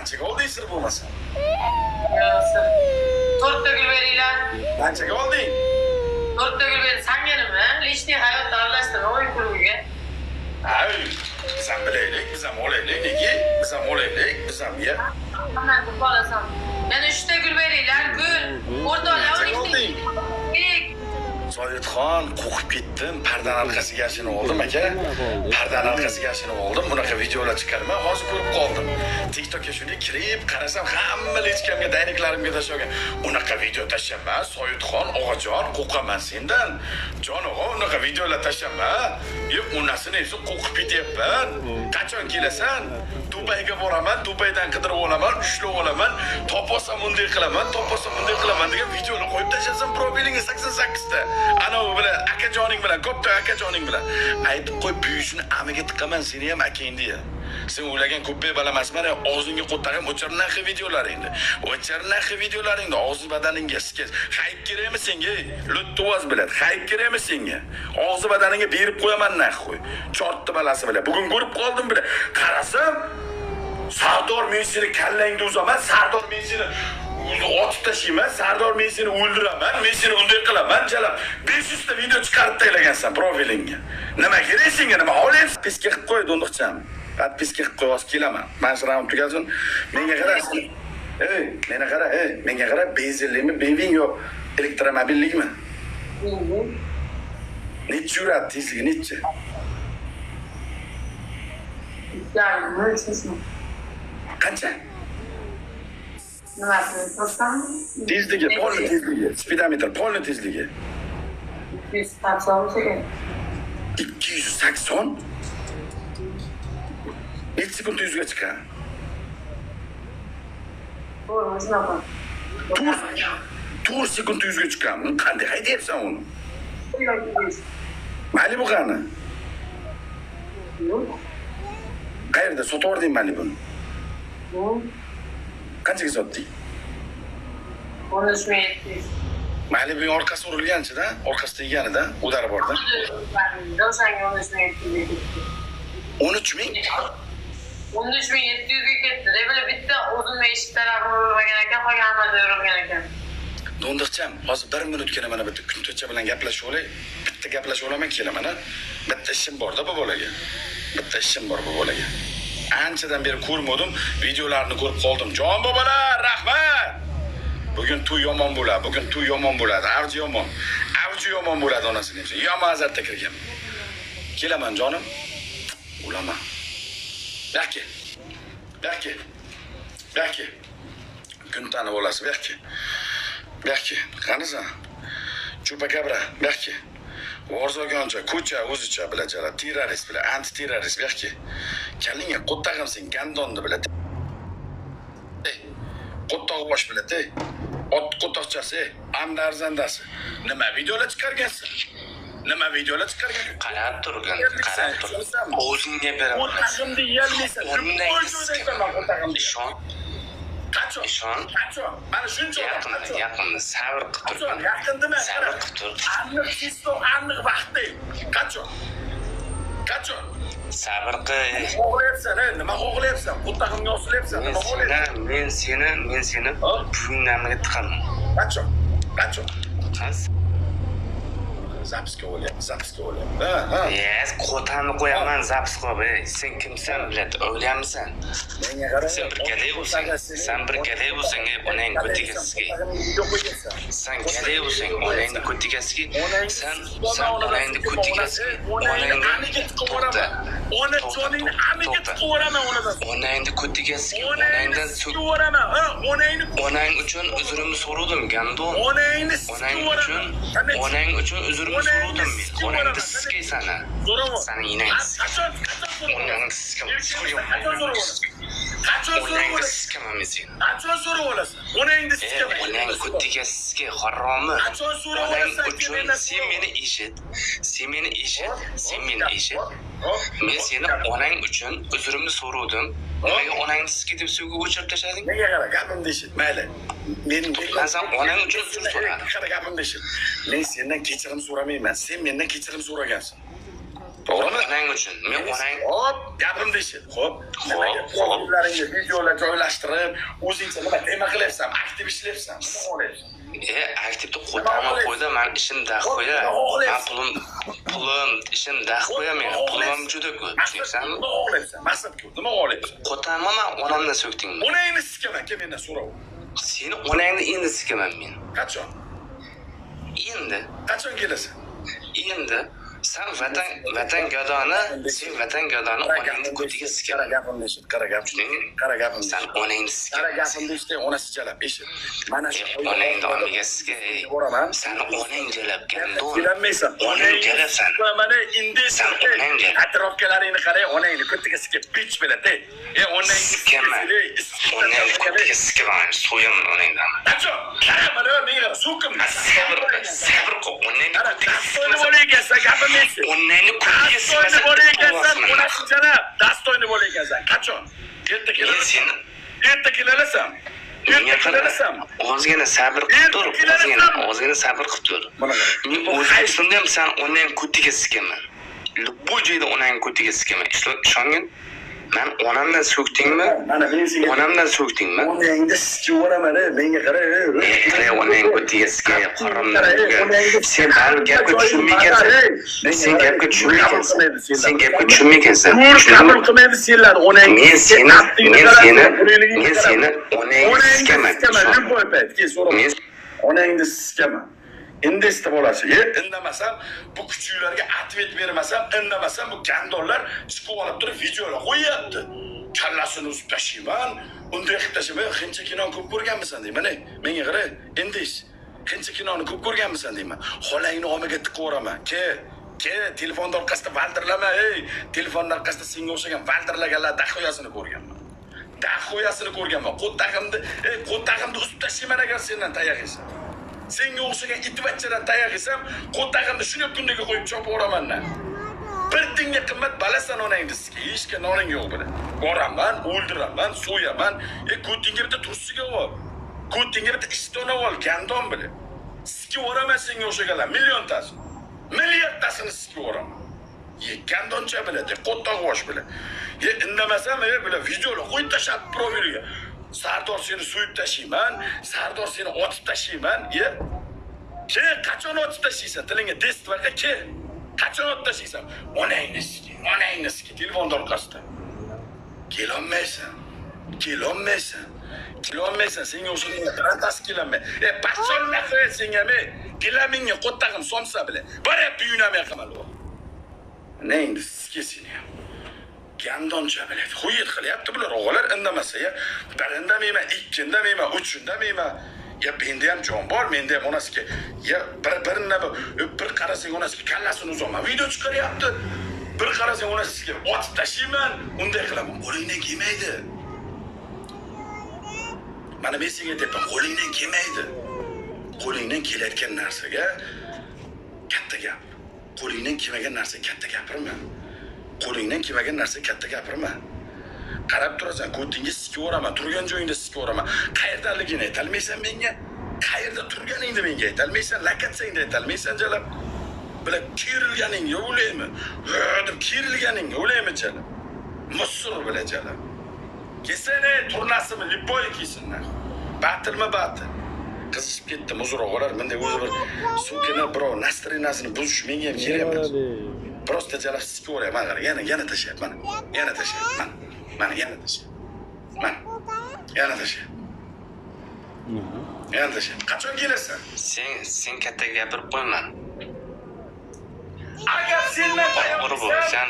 Qanchaga oldingsiz bo'lmasa? To'rtta gul beringlar. Qanchaga olding? To'rtta gul bering. Senga nima? Lishniy hayotda aralashtirma o'yin klubiga. Ay, biz ham bilaylik, biz ham olaylik, nega? Biz ham olaylik, biz ham ye. Hamma gul olasan. Yana 3ta gul beringlar. Gul. O'rtoqlar, olding? Soyitxon qo'rqib ketdim. Pardani orqasiga yashinib oldim aka. Pardani orqasiga yashinib oldim. Bunaqa videolar chiqarman. Hozir ko'rib qoldim. TikTokga shunday kirib, qarasam hamma lechkamga, dayniklarimga tashlagan. Unaqa video tashlama, Soyitxon og'ajon, qo'rqaman sendan. Jon o'g'o, unaqa videolar tashlama. Unasini esa qo'rqib ketyapman. Qachon kelasan? Dubayga boraman, Dubaydan qidirib olaman, ushlab olaman, topolsam unday qilaman, topolsam bunday qilaman degan videolar qo'yib tashlasam profilinga 88 ta. Ana u bilan akajoning bilan, ko'pda akajoning bilan aytib qo'y, buyishini amiga tiqaman seni ham akang deya. Sen o'ylagan ko'pay balamasman, og'zingga qo'ttag'im o'chirnaxi videolaringni. O'chirnaxi videolaringni og'zi badaningga sikaz. Hayb kerakmi senga? Luttovoz biladi. Hayb kerakmi senga? Og'zi badaningga berib qo'yaman naq qo'y. Chortdi balasi bilan. Bugun ko'rib qoldim bilan. Qarasam, Sardor men seni kallangni uzaman, Sardor men seni otib tashlayman, Sardor men seni o'ldiraman, men seni unday qilaman, jalab 500 ta video chiqarib taylagansan profilingga. Nima kerak senga? Nima olayapsan? Piska qilib qo'y, do'ndiqcham. Piska qilib qo'y, hozir kelaman. Men shiraim tugasin. Menga qarasın. Meni qara, menga qara, benzinlikmi, benzin yo'q, elektromobillikmi? Necha yuradi tezligi, necha? Qancha? Tezligi, polni tezligi, speedometr, polni tezligi. 280. 280? Necha sekund 100 ga chiqadi? To'rt sekund 100 ga chiqadi. Qanday haydayapsan uni? Malibu qani? Qayerda sotib o'rding Malibuni? Qanchaga sotding? 13.700. Malibuning orqasi urilganchi-da, orqasi teganida, udari borda. O'shanga 13.700. 13.000? 13.700 ga ketdi. Böyle bitta uzun eshik tarafini urmagan ekan, qolgan hammada urilgan ekan. Do'ndiqcham, hozir 1 minutgina mana bitta kuntocha bilan gaplashib olay. Bitta gaplashib olaman kelaman, ha? Bitta ishim bor-da bu bolaga. Bitta ishim bor bu bolaga. Anchadan beri ko'rmadim, videolarni ko'rib qoldim. Jon bobolar, rahmat. Bugun to'y yomon bo'ladi, bugun to'y yomon bo'ladi. Avji yomon. Avji yomon bo'ladi onasining. Yomon azatda kirgan. Kelaman jonim. Ulaman. Berki. Berki. Berki. Kun tanib olasiz, berki. Berki, qanisan? Chupakabra, berki. Orzogoncha, ko'cha o'zicha bilajara, terrorist bilan, anti-terrorist berki. Kalingga qo'ttag'im sen gandonni biladi. Qo'ttog' bosh biladi. Ot qo'ttoqchasi, amda arzandasi. Nima videolar chiqargansiz? Nima videolar chiqargan? Qarab turgan, qarab tur. O'zingga beraman. Qo'ttag'imni yeyolmaysan. Ishon. Qachon? Ishon. Qachon? Mana shuncha yaqinda sabr qilib tur. Qachon? Yaqinda men sabr qilib tur. Aniq sisto, aniq vaqtda. Qachon? Qachon? Sabr qil. O'g'layapsan, nima o'g'layapsan? Qo'ttag'imga osilyapsan, nima o'g'layapsan? Men seni buyinamga tiqaman. Qachon? Qachon? Qas. Zapiska o'lyapti. Yes, qo'tani qo'yaman zapiska be. Sen kimsan biladi, o'ylayapsan? Menga qara. Sen bir galay bo'lsang, onang ko'tigasiga. Sen galay bo'lsang, onangni ko'tigasiga. Sen onangni ko'tigasiga. Onangni to'xta. Ona joningni aniga tiqoraman onadan. Onangni ko'tigasiga, onangdan tiqoraman. Onang uchun uzrimni so'radim, gandon. Onang uchun uzrimni so'radim. Onangni siskay sana. Sani inang. Onangni siskaman. Onangni siskaman sen. Qachon so'rab olasan? Onangni siskaman. Onang ko'tigasiga haromi. Onang uchun sen meni eshit. Men seni onang uchun uzrimni so'radim. Nimaga onangni sizga deb suvga o'chirib tashlading? Menga qara, gapimni eshit, mayli. Men sen onang uchun uzr so'ra. Qara, gapimni eshit. Men sendan kechirim so'ramayman. Sen mendan kechirim so'ragansan. To'g'rimi? Onang uchun. Men onang hop, gapimni eshit. Xo'p. Fotolarni videolar joylashtirib, o'zingcha nima tema qilyapsan, aktiv ishlayapsan. Nima qilyapsan? aktivda qo'taman qo'ydi, men ishimda qo'ya. Men pulim ishimda qo'ya, men pulim juda ko'p, tushunsanmi? Nima qilyapsan? Maqsad ko'p. Nima qilyapsan? Qo'taman, men onamdan so'kdingmi? Onangni sikaman, kim mendan so'rab. Seni onangni endi sikaman men. Qachon? Endi Qachon kelasan? endi sen vatan gadoni, sen vatan gadoni onangni ko'tiga sikaman. Qara gapimni eshit, qara gapimni. Qara gapimni. Sen onangni Qara sikaman. gapimni eshit, onasi jalab eshit. Mana shu Onangni omiga sika. Sen onang jalab gandon. Bilamaysan. Onang jalab sen. Mana indis. Sen onang jalab. Atrofkalaringni qarang, onangni ko'tiga sikib bitch biladi. Onangni sikaman. Onangni ko'tiga sikaman. So'yaman onangdan. Qachon? Qara mana menga suqim. Sabr qil. Onangni ko'tiga Dastoyni bo'layotgansan, gapimni eshit. onangni ko'tiga Dastoyni sikaman. bo'layotgansan, onasi jalab. Dastoyni bo'layotgansan. Qachon? Erta Men kelasan. seni Erta kelasan. menga Erta kelasan. ozgina sabr qilib tur. Ozgina sabr qilib tur. Mana Men O'zbekistonda ham sen onang ko'tiga sikaman. Bu joyda onang ko'tiga sikaman. Ishongin. Men onamdan so'kdingmi? mana men senga Onamdan so'kdingmi? onangni sikivaraman, menga qara. Qilay onang ko'tiga sikay, qoramdan urgan. Sen baribir gapga tushunmayapsan. Sen gapga tushunmayapsan. Sen gapga tushunmayapsan. Qabul qilmaydi senlar onang. Men seni onangni sikaman. Men Onangni sikaman. Endi eshitib olasiz. Indamasam, bu kuchuklarga atvet bermasam, indamasam bu gandonlar chiqib olib turib videolar qo'yapti. Kallasini uzib tashlayman, unday qilib tashlayman. Qancha kinoni ko'p ko'rganmisan deyman. Menga qara, endi qancha kinoni ko'p ko'rganmisan deyman. Xolangni omiga tiqib o'raman. Ke, telefonda orqasida valdirlama, telefonda orqasida senga o'xshagan valdirlaganlar dahoyasini ko'rganman. Dahoyasini ko'rganman. Qo'tag'imni uzib tashlayman agar sendan tayoq yesam. Senga o'xshagan itvachchadan tayoq yesam, qo'tag'imni shuni kundaga qo'yib chopib o'raman-da. Bir tinga qimmat balasan onangni, hech kim noning yo'q buni. Boraman, o'ldiraman, so'yaman. Ko'tingga bitta tursiga ol. Ko'tingga bitta ishtona ol, gandon bilan. Sikib o'raman senga o'xshaganlar milliontasi. Milliardtasini sikib o'raman. Gandoncha biladi, qo'tog'vosh bilan. Indamasam, bilan videolar qo'yib tashlab profiliga. Sardor seni so'yib tashlayman, Sardor seni otib tashlayman. Ke, qachon otib tashlaysan? Tilingga test vaqa ke. Qachon otib tashlaysan? Onangni siki, telefonda orqasida. Kelolmaysan. Senga o'shanga trantas kelolmay. Pachonlar qo'y senga men. Kelamingga qo'ttag'im somsa bilan. Boryapti uyinamay qamalib. Nangni siki seni. Gandoncha biladi. Xo'yit qilyapti bular o'g'illar indamasa, birindamayman, ikkindamayman, uchindamayman. Menda ham jon bor, menda ham onasiga, bir qarasang onasiga kallasini uzaman. Video chiqaryapti. Bir qarasang onasiga otib tashlayman, unday qilaman. Qo'lingdan kelmaydi. Mana men senga aytayapman, qo'lingdan kelmaydi. Qo'lingdan kelayotgan narsaga katta gap. Qo'lingdan kelmagan narsa katta gapirma. Qo'lingdan kelmagan narsa katta gapirma. Qarab turasan, ko'tingga sikib o'raman, turgan joyingda sikib o'raman. Qayerdaligini aytolmaysan menga. Qayerda turganingni menga aytolmaysan, lakatsangni aytolmaysan jalab. Bila kirilganingga o'laymi? Deb kirilganingga o'laymi jalab. Musur bila jalab. Kesene turnasimi lipoy kiysinlar. Batilmi batil. Qizishib ketdi muzur o'g'lar, menda o'zi bir sukina birov nastrinasini buzish menga ham kerak emas. Просто jalab sikib o'raman, yana tashlayapman. Yana tashlayapman. Mana yana tashlayapman. Yana tashlayapman. Qachon kelasan? Sen katta gapirib qo'yma. Agar sendan Urib o'rsan.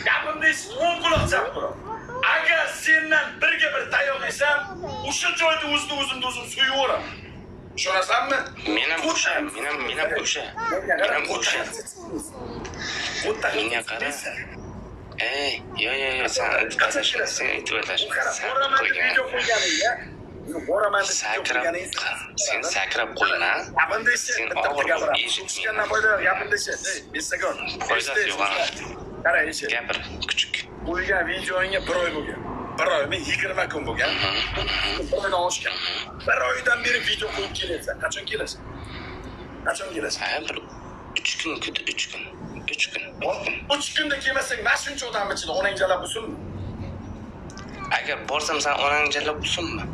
gapimni eshit, o'ng quloq chap tur. Agar sendan birga bir tayoq yesam, o'sha joyda o'zimni o'zim so'yib o'raman. Tushunasanmi? Men ham o'sha. Menga qara. Yo, sen aytib Boraman sen sakrab qo'yma. Sen og'ir eshitmayman. Gapimni eshit. Esagon. Foydasi yo'q. Qara eshit. Gapir, kuchuk. Qo'ygan videoingga 1 oy bo'lgan. 1 oy, men 20 kun bo'lgan. 1 oydan oshgan. 1 oydan beri video qo'yib kelasan. Qachon kelasan? Bir 3 kun kut, 3 kun. 3 kun. 3 kunda kelmasang, mana shuncha odam ichida onang jalab bo'lsinmi? Agar borsam sen onang jalab bo'lsinmi?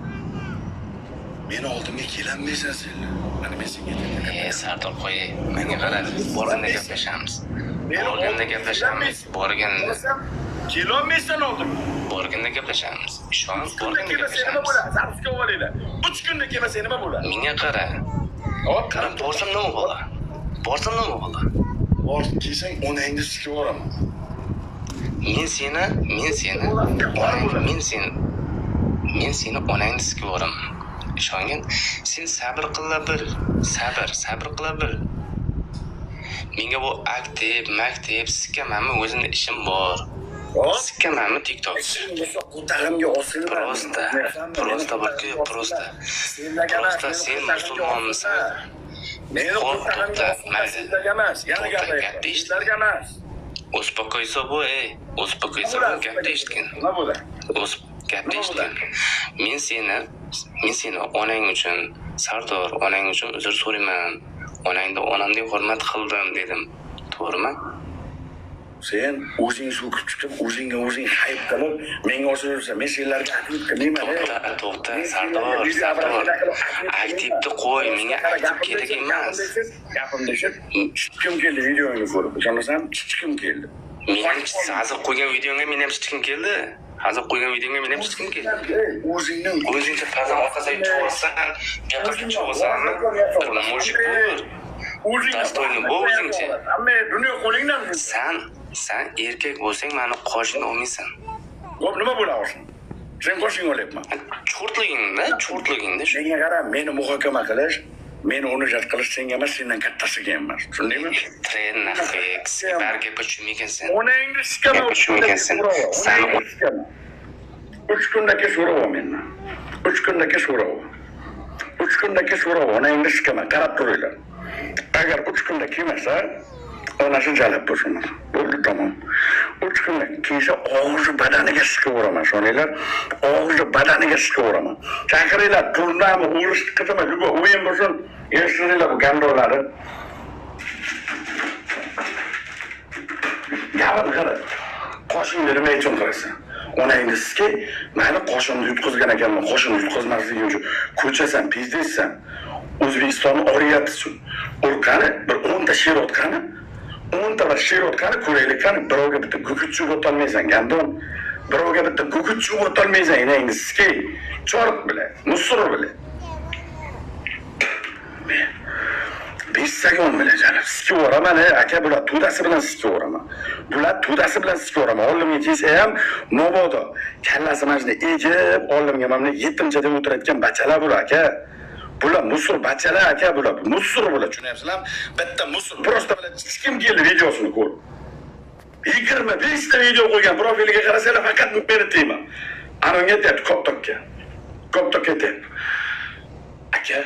Meni oldimga kelolmaysan sen. Mana men senga aytaman. Sardor qo'y. Menga qara, borganda gaplashamiz. Borganda gaplashamiz. Borganda. Kelolmaysan oldimga. Borganda gaplashamiz. Ishon, 3 kunda borganda kelmasa nima gaplashamiz. bo'ladi? Zapska olinglar. 3 kunda kelmasa nima bo'ladi? Menga qara. Hop, Men borsam nima bo'ladi? Borsam nima bo'ladi? bor kelsang onangni sikib yuboraman. Men seni onangni sikib yuboraman. Ishongin, sen sabr qila bil. Sabr qila bil. Menga bu maktab sikamanmi, o'zimda ishim bor. Sikamanmi TikTok. Qutag'imga osilib. Prosta borku, prosta sen musulmonmisan. Meni qutag'imga emas, yana gapirayapman. Uspokойся, uspokойся, gapni eshitgin. Nima bo'ladi? Gapni eshitgin. Men seni onang uchun, Sardor, onang uchun uzr so'rayman. Onangni onamdek hurmat qildim dedim. To'g'rimi? Sen o'zing so'kib chiqib, o'zingga o'zing hayb qilib, menga o'xshaysan. Men senlarga aytib qilmayman. To'xta, Sardor. Aktivni qo'y, menga aktiv kerak emas. Gapimni eshit. Chiqkim keldi videongni ko'rib. Ishonasan, chiqkim keldi. Men ham hozir qo'ygan videongga men ham chiqkim keldi. O'zingcha farzand orqasiga chiqasan, gapirib chiqasanmi? Bir mushuk bo'l. Dostoyni bo'l o'zingcha. Ammo dunyo qo'lingdan. Sen erkak bo'lsang, meni qoshingni olmaysan. Xo'p, nima bo'ladi? Sen qoshing olyapman. Cho'rtligingda shu. Menga qara, meni muhokama qilish, meni unijat qilish senga emas, sendan kattasiga emas. Tushundingmi? Trenna fix. Barga tushunmaysansan. Onangni sikaman. Tushunmaysansan. Sen 3 kundagi so'rov mendan. 3 kundagi so'rov. Onangni sikaman. Qarab turinglar. Agar 3 kunda kelmasa, onasi jalb bo'lsin. Bo'ldi, tamom. 3 kunda kelsa, og'zi badaniga siqib uraman. Shoninglar, og'zi badaniga siqib uraman. Chaqiringlar, turnami, o'ris qitimi, yubo, o'yin bo'lsin. Eshitinglar bu gandolari. Gapim qara. Qoshingni nima uchun qarasan? Onangni sikib, meni qoshimni yutqizgan ekanman. Qoshimni yutqizmasligim uchun ko'chasan, pizdaysan. O'zbekistonni oriyatisin. Urqani bir 10 ta she'r o'tqani. 10 ta she'r o'tqani ko'raylik qani. Birovga bitta gugutchib o'tolmaysan, gandon. Birovga bitta gugutchib o'tolmaysan, enangni sikib. Chorib bilan, musur bilan. Besagon bilan janib sikib o'raman, aka bular to'dasi bilan sikib o'raman. Oldimga kelsa ham mobodo kallasi majni egib, oldimga mana yetimcha deb o'tirayotgan bachalar bular aka. Bular musur bachalar aka, bular musur bular, tushunyapsizlarmi? Bitta musur prosta bilan chiqim keldi videosini ko'r. 25 ta video qo'ygan profiliga qarasanglar faqat meni deyman. Anonga aytayapti koptokka. Koptokka aytayapti. Aka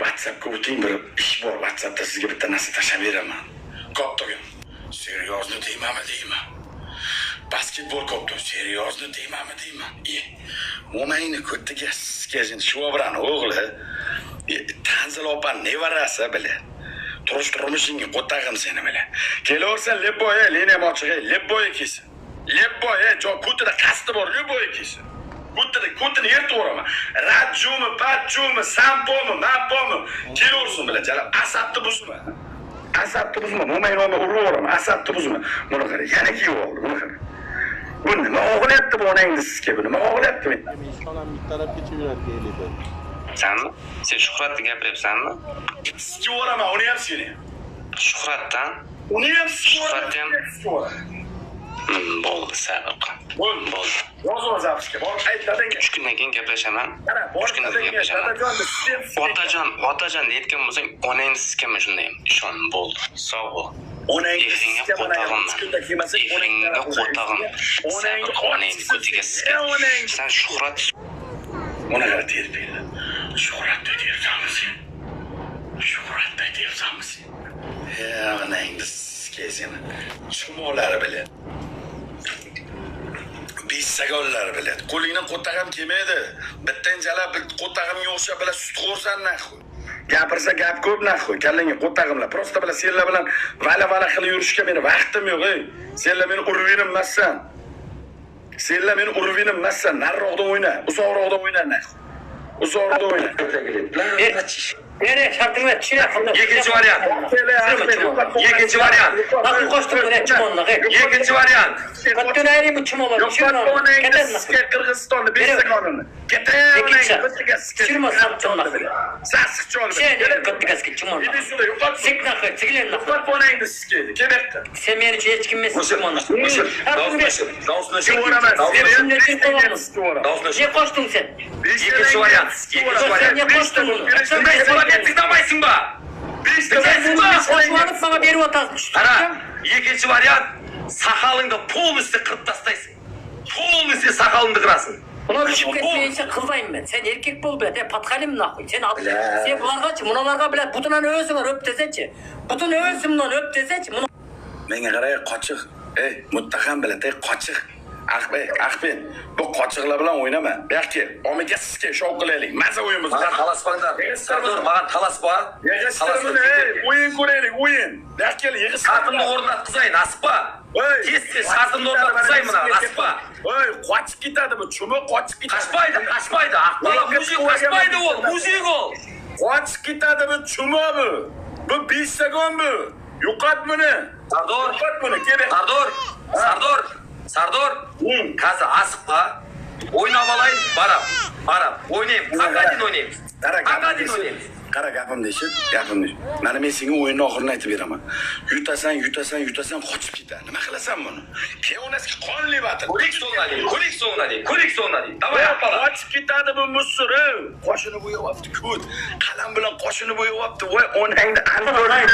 WhatsAppga o'ting, bir ish bor, WhatsAppda sizga bitta narsa tashlab beraman. Koptogim. Seryozni deyman. Basketbol kopto, seryozni deyman. Mo'mayni ko'tiga skejin shuvabran o'g'li. Tanzil opa nevarasi bilan. Turmushingga qo'tag'im seni bilan. Kelaversan Lebboya, Lenam ochiqay, Lebboya kelsin. Lebboya, jo ko'tida qasdi bor, Lebboya kelsin. Ko'tini yertib o'raman. Radjumi, patjumi, sampomi, mampomi kelaversin bilan jalab asabni buzma. Mo'mayni uraveraman, asabni buzma. Buni qara, yana kiyib oldi, buni qara. Bu nima og'layapti bu onangni sizga? Bu nima og'layapti men? Ishonam bir tarafga chiqyapti elida. Sanmi? Sen Shuhratni gapiryapsanmi? Sikib o'raman, uni ham seni. Shuhratdan? Uni ham sikib o'raman. Bo'ldi, sabr qil. Bo'ldi. Yozib zapishga bor, aytlading. 3 kundan keyin gaplashaman. 3 kundan keyin gaplashaman. Otajon aytgan bo'lsang, onangni sikaman shunda ham. Ishon, bo'ldi. Sog' bo'l. Ehringga qo'tag'im. Sen onangni ko'tiga sikib. Sen Shuhrat. Ona qara terpiylar. Shuhratda deyapsanmi? Onangni sikasini. Chumolari bilan. Besagonlar bilan. Qo'lingdan qo'tag'im kelmaydi. Bittan jalab qo'tag'imga o'xshab bilan sut qo'rsan naxu. Gapirsa gap ko'p naxu, kallangga qo'tag'imlar. Prosta bilan senlar bilan vala qilib yurishga meni vaqtim yo'q, ey. Senlar meni urvinim emassan. Senlar meni urvinim emassan. Nariroqda o'yna, uzoqroqda o'yna naxu. Uzoqroqda o'yna. Nereye şartını tushunayapman. Ikkinchi variant. Ikkinchi variant. Nasıl koştum ben çimonla? Ikkinchi variant. Kattın ayrı bu çimon var. Qirg'izistonda 5 qonunni. Çirma sapçonla. Sassiq cholib. Sen kattı çimon. Sikna koy, sigilen nakı. Fonangni siskeydi. Kebekti. Sen meni hiç kimmesin çimonla. Ne koştun sen? Ikkinchi variant. Sen ne koştun bunu? Sen tinglamaysan ba? Sen koşmanıp bana beri otasın. Qara, ikkinchi variant. Sakalingni polностью qirib tastaysan. Polностью sakalingni qirasan. Buna düşüp ketmeyince kılmayayım ben. Sen erkek bol be. Patkalim nakı. Sen bularga çi, bunalarga bilet. Butunan öğüsün öp deseçi. Butun öğüsümden öp deseçi. Menga qaray, qochiq. Ey, muttaham bilan, qochiq. Ahbey, bu qochiqlar bilan o'ynama. Yo'qki, omiga sizga shov qilaylik. Maza o'yinimiz. Mana talaspanglar. Sardor, mana talaspa. Yig'ishtirmini, o'yin ko'raylik, o'yin. Yo'qki, yig'ish. Shartimni o'rnatqizayin, aspa. Tez shartimni o'rnatqizayin mana, aspa. Oy, qochib ketadi bu, chumi qochib ketadi. Qachmaydi. Aqbala muzik qachmaydi u, muzik u. Qochib ketadi bu, chumi bu. Bu 5 sekund bu. Yo'qot buni. Sardor, yo'qot buni, kerak. Sardor. Hozir aspa. O'ynab olayin, barab. O'ynaymiz. Qaqadin o'ynaymiz. Qaqadin o'ynaymiz. Qara gapimni eshit. Mana men senga o'yinning oxirini aytib beraman. Yutasan, qochib ketadi. Nima qilasan buni? Keyonaski qonli batir. Ko'rik so'nadi. Davay apala. Qochib ketadi bu musur. Qoshini bo'yapti, ko't. Qalam bilan qoshini bo'yapti. Voy, onangni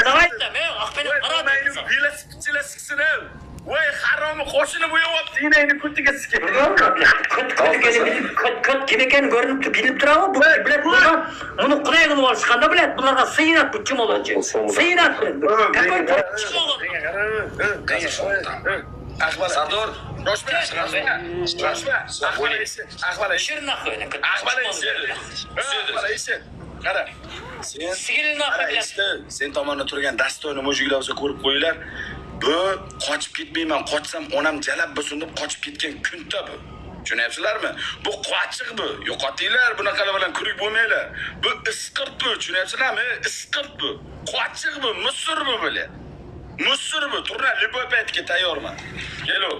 Давай da men aqbeni qara. Velosipedchilar siksin. Voy, haromi qoshini bo'yapti. Inangni ko'tiga sikadi. Köt kim ekeni görünüp bilip durama. Bu bilet bunu Kudai kılıp alışkanda bilet. Bunlarga sıyınat bu çim olacak. Sıyınat bilet. Kakoy çim olur. Sardor. Ahvala. Şirin akı öyle. Qara. Sigilin akı bilet. Sen tomonda turgan dastoyni mujiklar bo'lsa ko'rib qo'yinglar. Bu qochib ketmayman, qochsam onam jalab bo'lsin deb qochib ketgan kunta bu. Tushunyapsizlarmi? Bu qochiq bu. Yo'qotinglar, bunaqalar bilan kurik bo'lmanglar. Bu isqirt bu, tushunyapsizlarmi? Isqirt bu. Qochiq bu, musur bu bile. Musur bu. Turna, liboy paytga tayyorman. Kelo.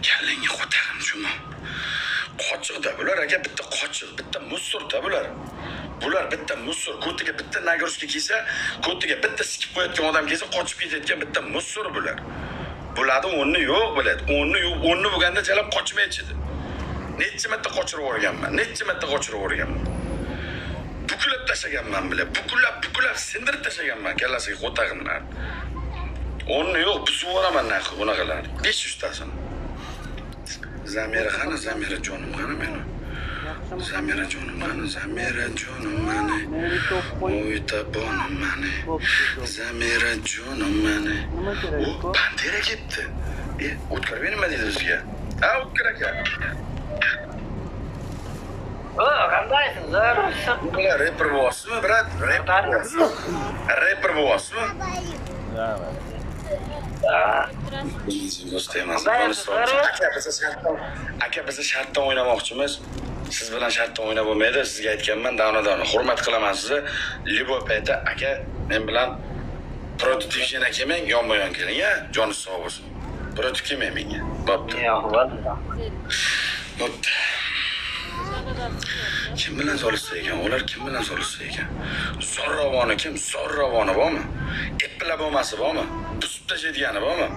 Kallangga qo'tarim shumi. Qochiqda bular aka, bitta qochiq, bitta musurda bular. Bular bitta musur, ko'tiga bitta nagruska kiysa, ko'tiga bitta sikib qo'yayotgan odam kelsa, qochib ketayotgan bitta musur bular. Bularning o'rni yo'q biladi. O'rni yo'q, o'rni bo'lganda jalab qochmaychidi. Necha marta qochirib o'rganman. Buklab tashlaganman bile. Buklab sindirib tashlaganman kallasiga qo'tag'imni. O'rni yo'q, buzib yuboraman naxi bunaqalar. 500 tasini. Zamira jonim qani meni. Zamira jonim mani. Oyta bonim mani. Zamira jonim mani. U Pantera ketdi. O'tkir nima dedi o'ziga? Ha, o'tkir aka. Qandaysınız? Bular rapper bo'lasizmi, brat? Rapper bo'lasizmi? Aka biz shartdan o'ynamoqchimiz. Siz bilan shartdan o'ynab bo'lmaydi. Sizga aytganman, davna. Hurmat qilaman sizni. Liboy payti aka, men bilan prototivga kelmang, yonma-yon keling, ya. Joningiz sog' bo'lsin. Protiv kelmang menga. Bo'pti. Bo'pti. Kim bilan solishsa ekan? Ular kim bilan solishsa ekan? Zorravoni kim? Zorravoni bormi? Epla bo'lmasi bormi? Buzib tashlaydigani bormi?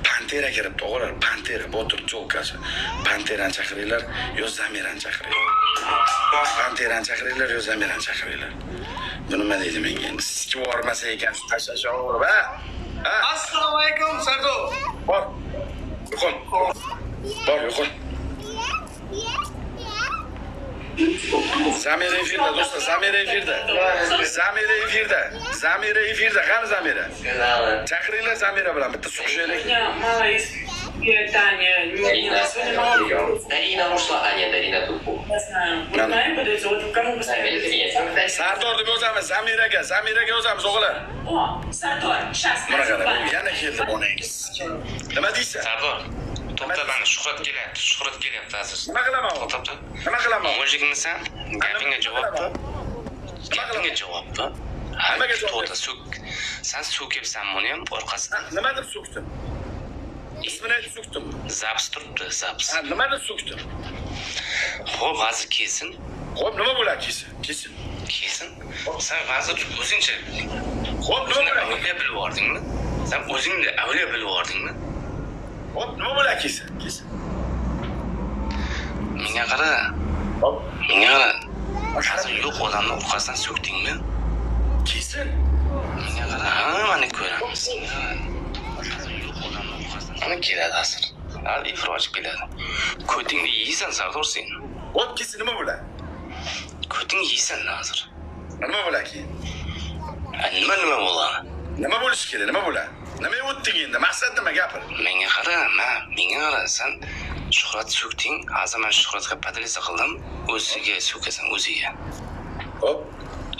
Pantera kiribdi, o'g'illar. Pantera Botir cho'kkasi. Panterani chaqiringlar, yo Zamirani chaqiringlar. Panterani chaqiringlar, yo Zamirani chaqiringlar. Bu nima deydi menga? Endi sikib yubormasa ekan, tashlashov, ha? Assalomu alaykum, Sardor. Bor. Yo'qol. Zamira efirda do'stlar, Zamira efirda. Qani Zamira? Chaqiringlar Zamira bilan bitta suqishaylik. Дарина ушла, Аня, Дарина тупо. Sardor deb yozamiz, Zamiraga yozamiz o'g'lim. Mana qara, yana keldi onangiz. Nima deysan? Sardor, to'xta bani Shuhrat kelyapti aziz. Nima qilaman? To'xta. Nima qilaman? Mujikmisan? Gapingga javob ber. Gapingga javob ber. Nimaga javob To'xta, sen so'kyapsan buni ham orqasidan. Nima deb so'kdim? Ismini aytib so'kdim. Zaps turibdi, zaps. Nima deb so'kdim? Xo'p, hozir kelsin. Xo'p, nima bo'ladi kelsin? Kelsin. Kelsin. Sen hozir o'zingcha Xo'p, nima bo'ladi? avliyo bilib yordingmi? Sen o'zingni avliyo bilib yordingmi? Xo'p, nima bo'ladi kelsin? Kelsin. Menga qara. Hop, Menga qara. Hozir yo'q odamni orqasidan so'kdingmi? kelsin. Menga qara. Hammani ko'ramiz. Mana keladi hozir. Hali ifroj keladi. Ko'tingni yeysan Sardor sen. Xo'p, kelsin nima bo'ladi? Ko'tingni yeysan hozir. Nima bo'ladi keyin? Nima bo'ladi? Nima bo'lishi kerak? Nima bo'ladi? Nima o'tding endi? Maqsad nima gapir? Menga qara, menga qara. Sen Shuhrat so'kding. Hozir men Shuhratga padalisa qildim. O'ziga so'kasan, o'ziga. Hop,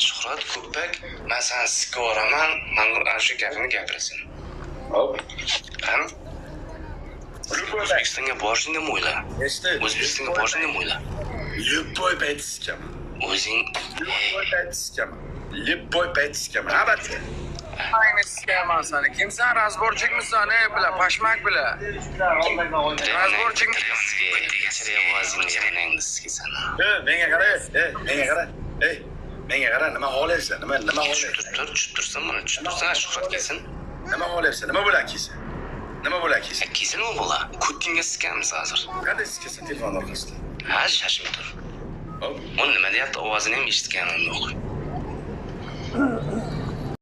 Shuhrat ko'pak, men seni sikka yuboraman. Men shu gapni gapirasan. hop. Qani? O'zbekistonga borishingni o'yla. Eshitdi. O'zbekistonga borishingni o'yla. Любой пайтискам. O'zing Любой пайтискам. Любой пайтискam. Albatta. Ayni siskaman seni. Kimsan? Razborchikmisan? Bila, pashmak bila. Razborchikmi? Menga qara. Menga qara. Menga qara. Nima xohlaysan? Nima xohlaysan? Tutursan mana, tutursan Shuhrat kelsin. Nima xohlaysan? Nima bo'ladi kelsin? Nima bo'ladi kelsin? Kelsin u bola. Ko'tingga sikamiz hozir. Qanday siskasan telefon orqasida? Ha, shashmay tur. Hop. U nima deyapti? Ovozini ham eshitganim yo'q.